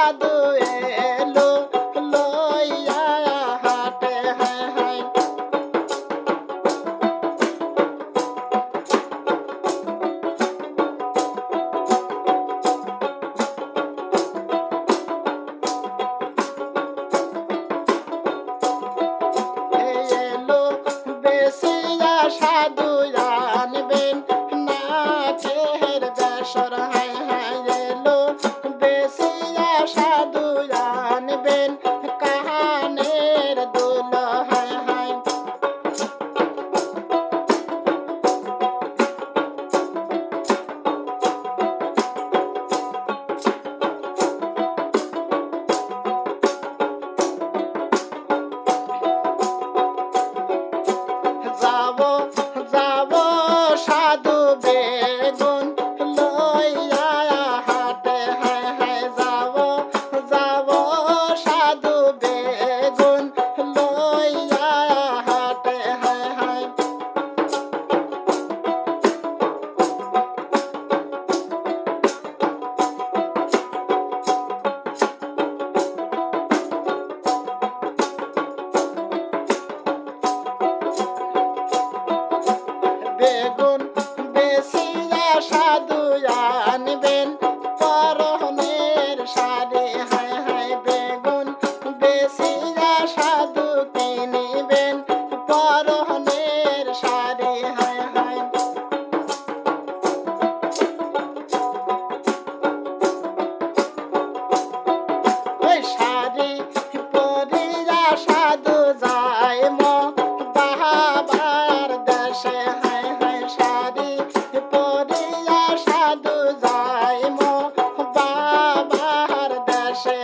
সাধু এলো লইয়া হাটে হায় হায় এলো বেশিয়া সাধু আনবেন নাচের বেসর হায় হায় এলো বেশিয়া সাধু আনবেন কাহানের দুল হায় হায় যাব যাব সাধু বেগুন লইয়া হাটে হায় হায় যাব যাব সাধু বেগুন লইয়া হাটে হায় হায় বেগুন বেশিয়া সাধু আনবেন পরনের শাড়ি হায় হায় বেগুন বেশিয়া সাধু কিনিবেন পরনের শাড়ি হায় হায় ওই শাড়ি পরিয়া সাধু যায় বাবার দেশে হায় হায় শাড়ি পরিয়া সাধু যায় বাবার দেশে